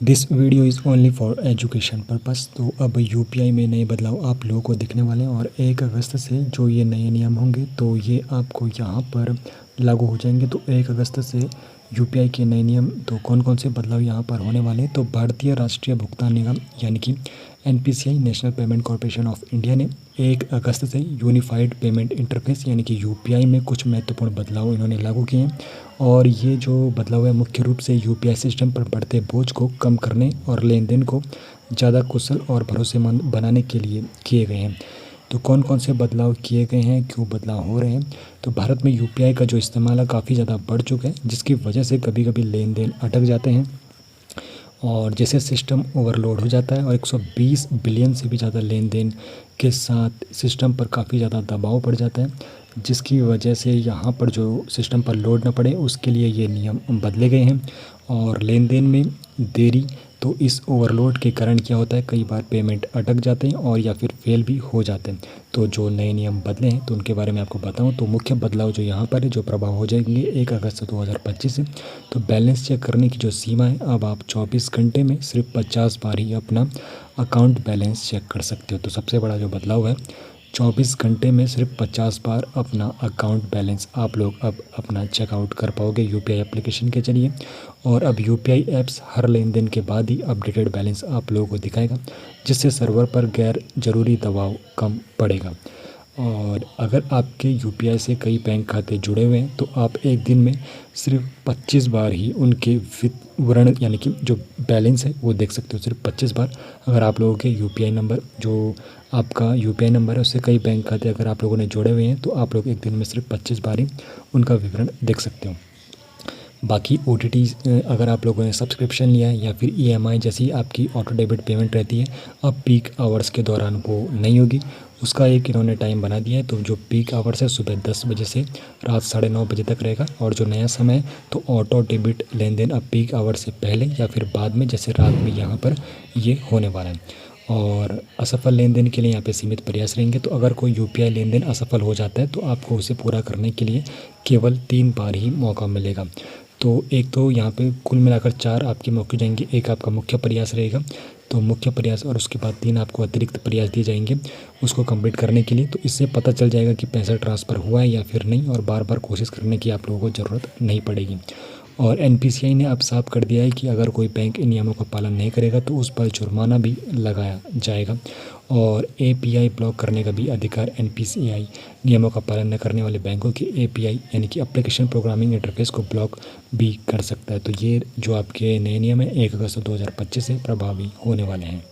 This video is only for education purpose. तो अब UPI में नए बदलाव आप लोगों को दिखने वाले हैं और 1 अगस्त से जो ये नए नियम होंगे तो ये आपको यहाँ पर लागू हो जाएंगे। तो 1 अगस्त से यूपीआई के नए नियम, तो कौन कौन से बदलाव यहाँ पर होने वाले हैं। तो भारतीय राष्ट्रीय भुगतान निगम यानी कि NPCI national payment corporation of India ने 1 अगस्त से यूनिफाइड पेमेंट इंटरफेस यानी कि यूपीआई में कुछ महत्वपूर्ण बदलाव इन्होंने लागू किए हैं। और ये जो बदलाव है मुख्य रूप से यूपीआई सिस्टम पर बढ़ते बोझ को कम करने और लेन देन को ज़्यादा कुशल और भरोसेमंद बनाने के लिए किए गए हैं। तो कौन कौन से बदलाव किए गए हैं, क्यों बदलाव हो रहे हैं। तो भारत में यूपीआई का जो इस्तेमाल है काफ़ी ज़्यादा बढ़ चुका है, जिसकी वजह से कभी कभी लेन देन अटक जाते हैं और जैसे सिस्टम ओवरलोड हो जाता है और 120 बिलियन से भी ज़्यादा लेन देन के साथ सिस्टम पर काफ़ी ज़्यादा दबाव पड़ जाता है, जिसकी वजह से यहाँ पर जो सिस्टम पर लोड ना पड़े उसके लिए ये नियम बदले गए हैं। और लेन देन में देरी, तो इस ओवरलोड के कारण क्या होता है, कई बार पेमेंट अटक जाते हैं और या फिर फेल भी हो जाते हैं। तो जो नए नियम बदले हैं तो उनके बारे में आपको बताऊं तो मुख्य बदलाव जो यहाँ पर है, जो प्रभाव हो जाएंगे 1 अगस्त 2025 से। तो बैलेंस चेक करने की जो सीमा है, अब आप 24 घंटे में सिर्फ 50 बार ही अपना अकाउंट बैलेंस चेक कर सकते हो। तो सबसे बड़ा जो बदलाव है, 24 घंटे में सिर्फ 50 बार अपना अकाउंट बैलेंस आप लोग अब अपना चेकआउट कर पाओगे यूपीआई एप्लीकेशन के जरिए। और अब यूपीआई ऐप्स हर लेन देन के बाद ही अपडेटेड बैलेंस आप लोगों को दिखाएगा, जिससे सर्वर पर गैर ज़रूरी दबाव कम पड़ेगा। और अगर आपके यूपीआई से कई बैंक खाते जुड़े हुए हैं तो आप एक दिन में सिर्फ 25 बार ही उनके विवरण यानी कि जो बैलेंस है वो देख सकते हो, सिर्फ 25 बार। अगर आप लोगों के यूपीआई नंबर, जो आपका यूपीआई नंबर है उससे कई बैंक खाते अगर आप लोगों ने जोड़े हुए हैं तो आप लोग एक दिन में सिर्फ 25 बार ही उनका विवरण देख सकते हो। बाकी ओटीटीज़ अगर आप लोगों ने सब्सक्रिप्शन लिया है या फिर ईएमआई जैसी आपकी ऑटो डेबिट पेमेंट रहती है, अब पीक आवर्स के दौरान वो नहीं होगी। उसका एक इन्होंने टाइम बना दिया है। तो जो पीक आवर्स है सुबह 10 बजे से रात 9:30 बजे तक रहेगा। और जो नया समय है तो ऑटो डेबिट लेन देन अब पीक आवर से पहले या फिर बाद में, जैसे रात में यहाँ पर ये होने वाला है। और असफल लेन देन के लिए यहाँ पे सीमित प्रयास रहेंगे। तो अगर कोई यूपीआई लेन देन असफल हो जाता है तो आपको उसे पूरा करने के लिए केवल 3 बार ही मौका मिलेगा। तो एक तो यहाँ पे कुल मिलाकर 4 आपके मौके जाएंगे, एक आपका मुख्य प्रयास रहेगा। तो मुख्य प्रयास और उसके बाद 3 आपको अतिरिक्त प्रयास दिए जाएंगे उसको कंप्लीट करने के लिए। तो इससे पता चल जाएगा कि पैसा ट्रांसफ़र हुआ है या फिर नहीं, और बार बार कोशिश करने की आप लोगों को ज़रूरत नहीं पड़ेगी। और एनपीसीआई ने अब साफ कर दिया है कि अगर कोई बैंक इन नियमों का पालन नहीं करेगा तो उस पर जुर्माना भी लगाया जाएगा। और एपीआई ब्लॉक करने का भी अधिकार एनपीसीआई नियमों का पालन न करने वाले बैंकों की एपीआई यानी कि एप्लीकेशन प्रोग्रामिंग इंटरफेस को ब्लॉक भी कर सकता है। तो ये जो आपके नए नियम है 1 अगस्त 2025 से प्रभावी होने वाले हैं।